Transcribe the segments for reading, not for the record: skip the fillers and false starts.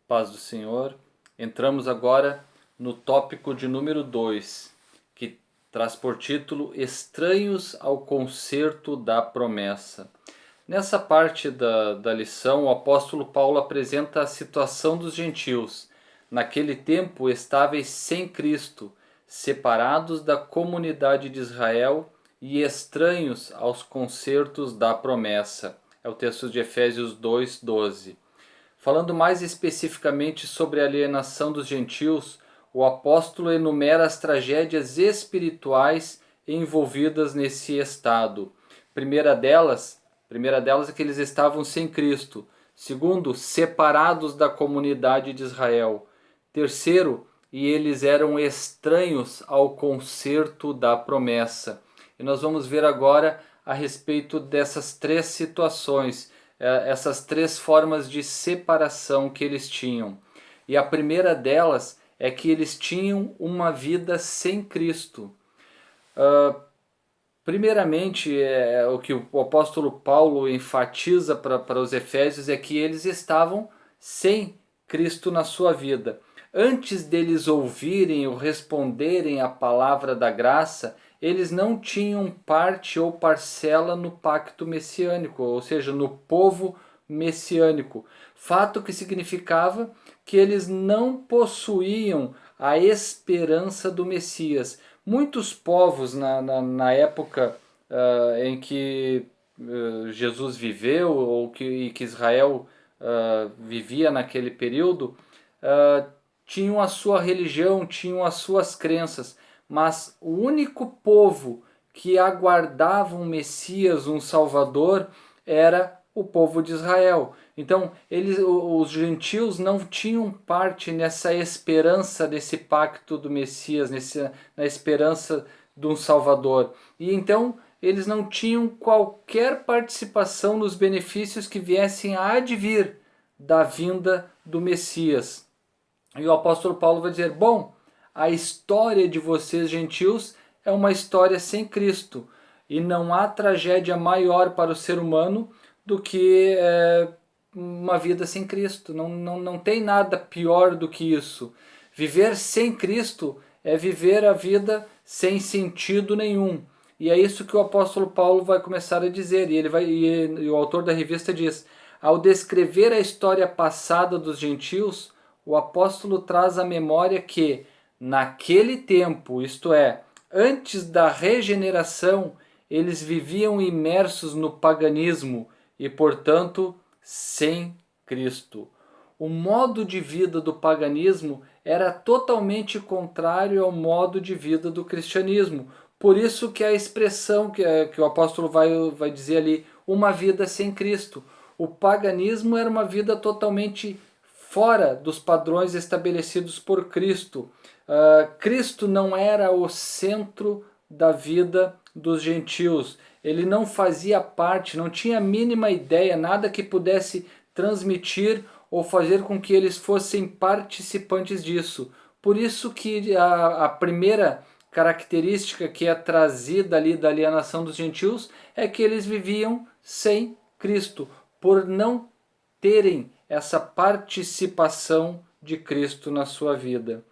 Paz do Senhor. Entramos agora no tópico de número 2, que traz por título Estranhos ao Concerto da Promessa. Nessa parte da lição, o apóstolo Paulo apresenta a situação dos gentios, naquele tempo estáveis sem Cristo, separados da comunidade de Israel e estranhos aos concertos da promessa. É o texto de Efésios 2:12. Falando mais especificamente sobre a alienação dos gentios, o apóstolo enumera as tragédias espirituais envolvidas nesse estado. Primeira delas é que eles estavam sem Cristo. Segundo, separados da comunidade de Israel. Terceiro, e eles eram estranhos ao concerto da promessa. E nós vamos ver agora a respeito dessas três situações, essas três formas de separação que eles tinham. E a primeira delas é que eles tinham uma vida sem Cristo. Primeiramente, o que o apóstolo Paulo enfatiza para os Efésios é que eles estavam sem Cristo na sua vida. Antes deles ouvirem ou responderem à palavra da graça, eles não tinham parte ou parcela no pacto messiânico, ou seja, no povo messiânico. Fato que significava que eles não possuíam a esperança do Messias. Muitos povos na época em que Jesus viveu ou que Israel vivia naquele período, tinham a sua religião, tinham as suas crenças, mas o único povo que aguardava um Messias, um Salvador, era o povo de Israel. Então, os gentios não tinham parte nessa esperança desse pacto do Messias, na esperança de um Salvador. E então, eles não tinham qualquer participação nos benefícios que viessem a advir da vinda do Messias. E o apóstolo Paulo vai dizer, bom, a história de vocês gentios é uma história sem Cristo. E não há tragédia maior para o ser humano do que uma vida sem Cristo. Não tem nada pior do que isso. Viver sem Cristo é viver a vida sem sentido nenhum. E é isso que o apóstolo Paulo vai começar a dizer. E o autor da revista diz, ao descrever a história passada dos gentios, o apóstolo traz à memória que, naquele tempo, isto é, antes da regeneração, eles viviam imersos no paganismo e, portanto, sem Cristo. O modo de vida do paganismo era totalmente contrário ao modo de vida do cristianismo. Por isso que a expressão que o apóstolo vai dizer ali, uma vida sem Cristo. O paganismo era uma vida totalmente fora dos padrões estabelecidos por Cristo. Cristo não era o centro da vida dos gentios. Ele não fazia parte, não tinha a mínima ideia, nada que pudesse transmitir ou fazer com que eles fossem participantes disso. Por isso que a primeira característica que é trazida ali da alienação dos gentios é que eles viviam sem Cristo, por não terem essa participação de Cristo na sua vida.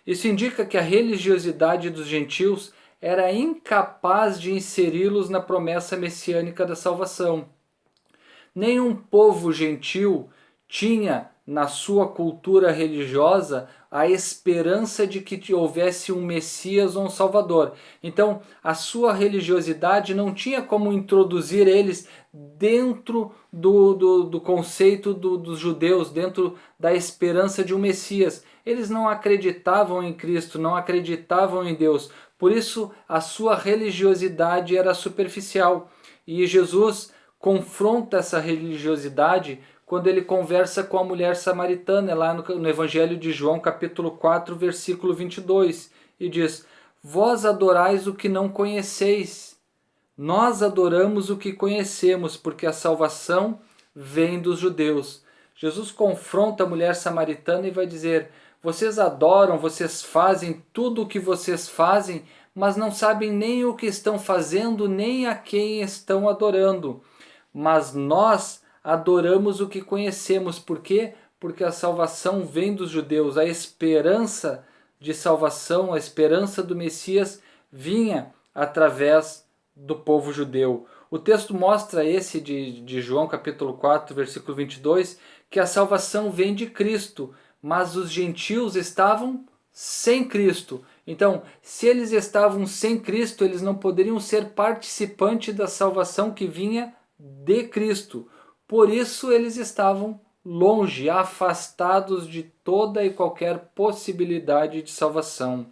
Isso indica que a religiosidade dos gentios era incapaz de inseri-los na promessa messiânica da salvação. Nenhum povo gentil tinha na sua cultura religiosa a esperança de que houvesse um Messias ou um Salvador. Então, a sua religiosidade não tinha como introduzir eles dentro do conceito dos judeus, dentro da esperança de um Messias. Eles não acreditavam em Cristo, não acreditavam em Deus. Por isso, a sua religiosidade era superficial. E Jesus confronta essa religiosidade quando ele conversa com a mulher samaritana, lá no Evangelho de João, capítulo 4, versículo 22, e diz, vós adorais o que não conheceis, nós adoramos o que conhecemos, porque a salvação vem dos judeus. Jesus confronta a mulher samaritana e vai dizer, vocês adoram, vocês fazem tudo o que vocês fazem, mas não sabem nem o que estão fazendo, nem a quem estão adorando. Mas nós adoramos o que conhecemos. Por quê? porque a salvação vem dos judeus, a esperança de salvação, a esperança do Messias vinha através do povo judeu. O texto mostra esse de João capítulo 4, versículo 22, que a salvação vem de Cristo, mas os gentios estavam sem Cristo. Então, se eles estavam sem Cristo, eles não poderiam ser participantes da salvação que vinha de Cristo. Por isso eles estavam longe, afastados de toda e qualquer possibilidade de salvação.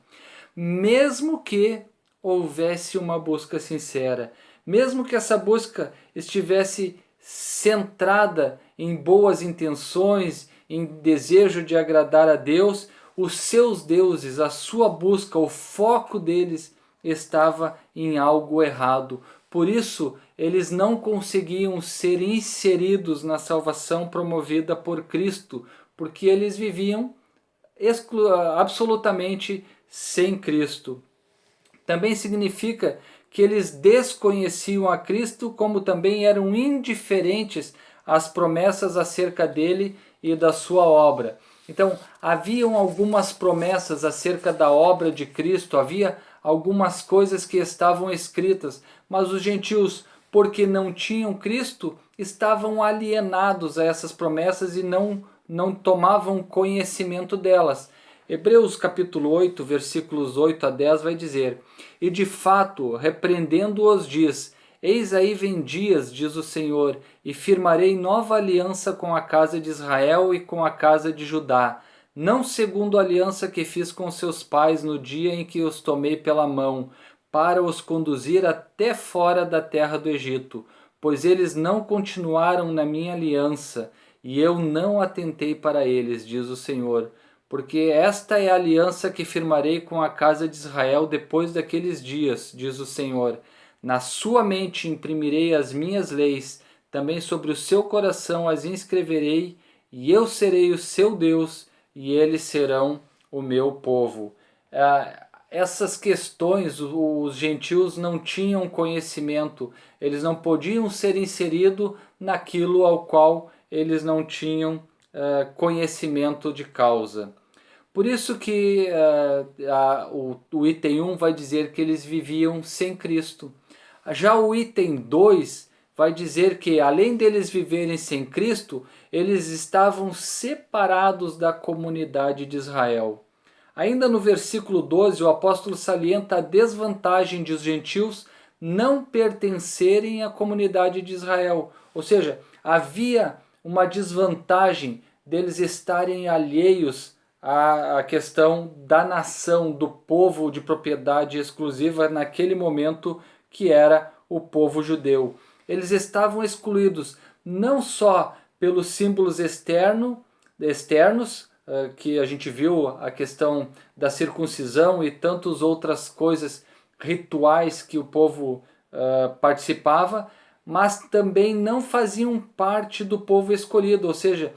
Mesmo que houvesse uma busca sincera, mesmo que essa busca estivesse centrada em boas intenções, em desejo de agradar a Deus, os seus deuses, a sua busca, o foco deles estava em algo errado. Por isso, eles não conseguiam ser inseridos na salvação promovida por Cristo, porque eles viviam absolutamente sem Cristo. Também significa que eles desconheciam a Cristo, como também eram indiferentes às promessas acerca dele e da sua obra. Então, haviam algumas promessas acerca da obra de Cristo, havia algumas coisas que estavam escritas, mas os gentios, porque não tinham Cristo, estavam alienados a essas promessas e não tomavam conhecimento delas. Hebreus capítulo 8, versículos 8 a 10 vai dizer: E de fato, repreendendo-os, diz: Eis aí vem dias, diz o Senhor, e firmarei nova aliança com a casa de Israel e com a casa de Judá, não segundo a aliança que fiz com seus pais no dia em que os tomei pela mão, para os conduzir até fora da terra do Egito, pois eles não continuaram na minha aliança, e eu não atentei para eles, diz o Senhor. Porque esta é a aliança que firmarei com a casa de Israel depois daqueles dias, diz o Senhor. Na sua mente imprimirei as minhas leis, também sobre o seu coração as inscreverei, e eu serei o seu Deus, e eles serão o meu povo. Essas questões, os gentios não tinham conhecimento, eles não podiam ser inseridos naquilo ao qual eles não tinham conhecimento de causa. Por isso que o item 1 vai dizer que eles viviam sem Cristo. Já o item 2 vai dizer que, além deles viverem sem Cristo, eles estavam separados da comunidade de Israel. Ainda no versículo 12, o apóstolo salienta a desvantagem de os gentios não pertencerem à comunidade de Israel. Ou seja, havia uma desvantagem deles estarem alheios à questão da nação, do povo de propriedade exclusiva naquele momento, que era o povo judeu. Eles estavam excluídos não só pelos símbolos externos, que a gente viu, a questão da circuncisão e tantas outras coisas, rituais que o povo participava, mas também não faziam parte do povo escolhido, ou seja,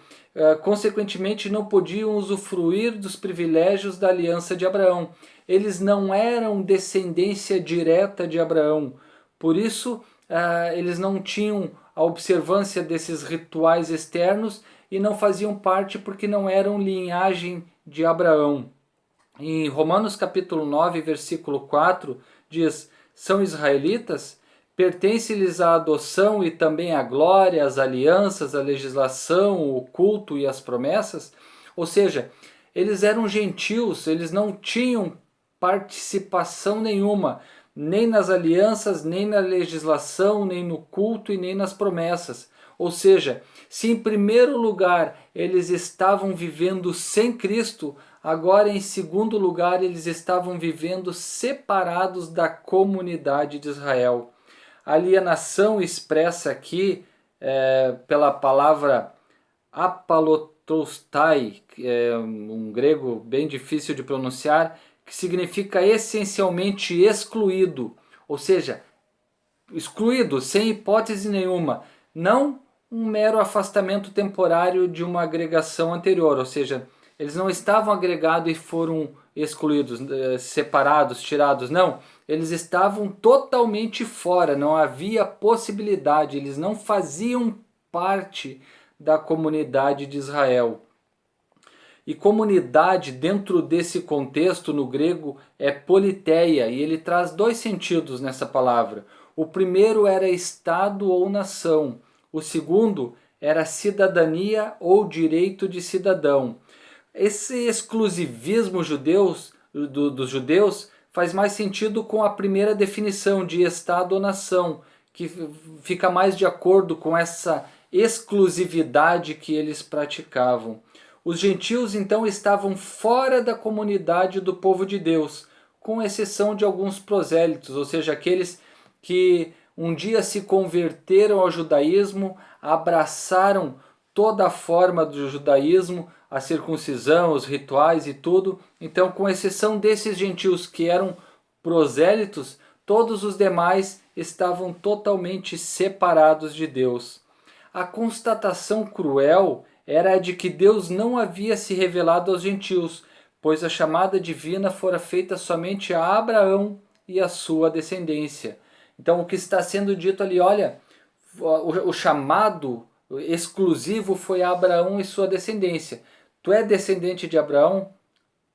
consequentemente não podiam usufruir dos privilégios da aliança de Abraão. Eles não eram descendência direta de Abraão, por isso eles não tinham a observância desses rituais externos e não faziam parte porque não eram linhagem de Abraão. Em Romanos capítulo 9, versículo 4, diz: são israelitas? Pertence-lhes a adoção e também a glória, as alianças, a legislação, o culto e as promessas? Ou seja, eles eram gentios, eles não tinham participação nenhuma, nem nas alianças, nem na legislação, nem no culto e nem nas promessas. Ou seja, se em primeiro lugar eles estavam vivendo sem Cristo, agora em segundo lugar eles estavam vivendo separados da comunidade de Israel. A alienação expressa aqui pela palavra apalotostai, que é um grego bem difícil de pronunciar, que significa essencialmente excluído, ou seja, excluído, sem hipótese nenhuma, não um mero afastamento temporário de uma agregação anterior, ou seja, eles não estavam agregados e foram excluídos, separados, tirados, não. Eles estavam totalmente fora, não havia possibilidade, eles não faziam parte da comunidade de Israel. E comunidade, dentro desse contexto, no grego, é politeia, e ele traz dois sentidos nessa palavra. O primeiro era estado ou nação, o segundo era cidadania ou direito de cidadão. Esse exclusivismo dos judeus faz mais sentido com a primeira definição de estado ou nação, que fica mais de acordo com essa exclusividade que eles praticavam. Os gentios então estavam fora da comunidade do povo de Deus, com exceção de alguns prosélitos, ou seja, aqueles que um dia se converteram ao judaísmo, abraçaram toda a forma do judaísmo, a circuncisão, os rituais e tudo. Então, com exceção desses gentios que eram prosélitos, todos os demais estavam totalmente separados de Deus. A constatação cruel era a de que Deus não havia se revelado aos gentios, pois a chamada divina fora feita somente a Abraão e a sua descendência. Então o que está sendo dito ali, olha, o chamado exclusivo foi a Abraão e sua descendência. Tu é descendente de Abraão?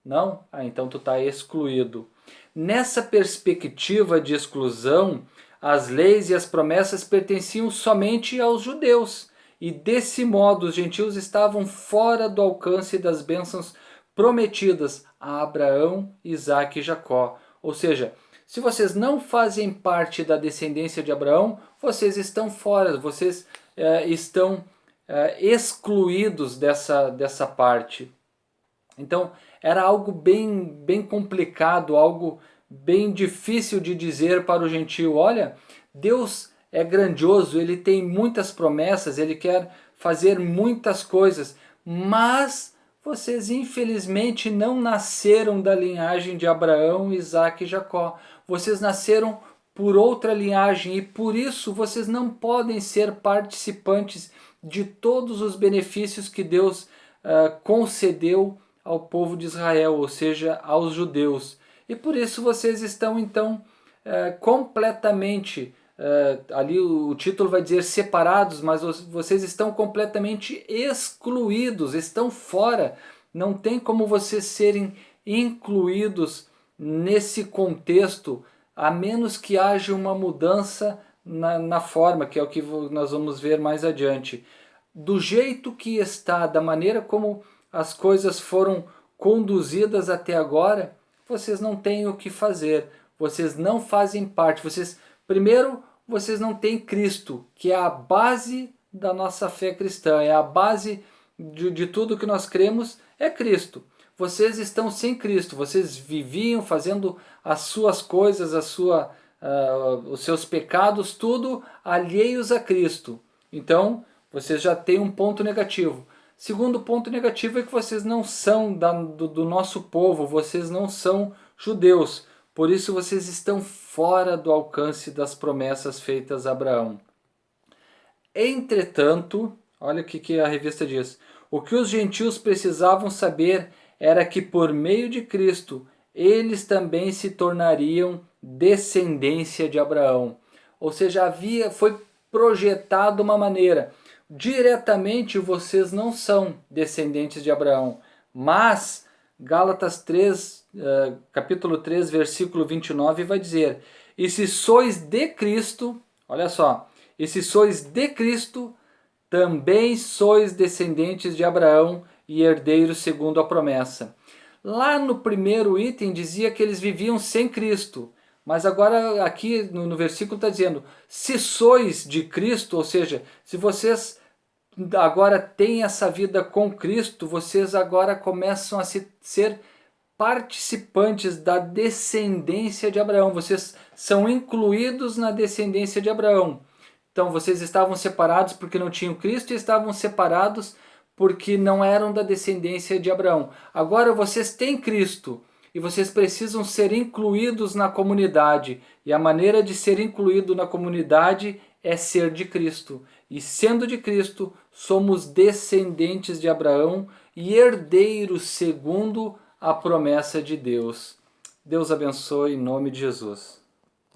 Não? Ah, então tu está excluído. Nessa perspectiva de exclusão, as leis e as promessas pertenciam somente aos judeus. E desse modo os gentios estavam fora do alcance das bênçãos prometidas a Abraão, Isaque e Jacó. Ou seja, se vocês não fazem parte da descendência de Abraão, vocês estão fora, vocês estão excluídos dessa parte. Então era algo bem complicado, algo bem difícil de dizer para o gentio, olha, Deus é grandioso, ele tem muitas promessas, ele quer fazer muitas coisas, mas vocês infelizmente não nasceram da linhagem de Abraão, Isaque e Jacó. Vocês nasceram por outra linhagem e por isso vocês não podem ser participantes de todos os benefícios que Deus concedeu ao povo de Israel, ou seja, aos judeus. E por isso vocês estão então completamente ali o título vai dizer separados, mas vocês estão completamente excluídos, estão fora. Não tem como vocês serem incluídos nesse contexto, a menos que haja uma mudança na forma, que é o que nós vamos ver mais adiante. Do jeito que está, da maneira como as coisas foram conduzidas até agora, vocês não têm o que fazer, vocês não fazem parte, primeiro, vocês não têm Cristo, que é a base da nossa fé cristã, é a base de tudo que nós cremos, é Cristo. Vocês estão sem Cristo, vocês viviam fazendo as suas coisas, os seus pecados, tudo alheios a Cristo. Então, vocês já têm um ponto negativo. Segundo ponto negativo é que vocês não são do nosso povo, vocês não são judeus. Por isso vocês estão fora do alcance das promessas feitas a Abraão. Entretanto, olha o que a revista diz. O que os gentios precisavam saber era que por meio de Cristo, eles também se tornariam descendência de Abraão. Ou seja, foi projetado uma maneira. Diretamente vocês não são descendentes de Abraão, mas Gálatas 3, capítulo 3, versículo 29 vai dizer: e se sois de Cristo, olha só, e se sois de Cristo, também sois descendentes de Abraão e herdeiros segundo a promessa. Lá no primeiro item dizia que eles viviam sem Cristo, mas agora aqui no versículo está dizendo, se sois de Cristo, ou seja, se vocês agora têm essa vida com Cristo, vocês agora começam a ser participantes da descendência de Abraão, vocês são incluídos na descendência de Abraão. Então vocês estavam separados porque não tinham Cristo e estavam separados porque não eram da descendência de Abraão. Agora vocês têm Cristo e vocês precisam ser incluídos na comunidade. E a maneira de ser incluído na comunidade é ser de Cristo. E sendo de Cristo, somos descendentes de Abraão e herdeiros segundo a promessa de Deus. Deus abençoe em nome de Jesus.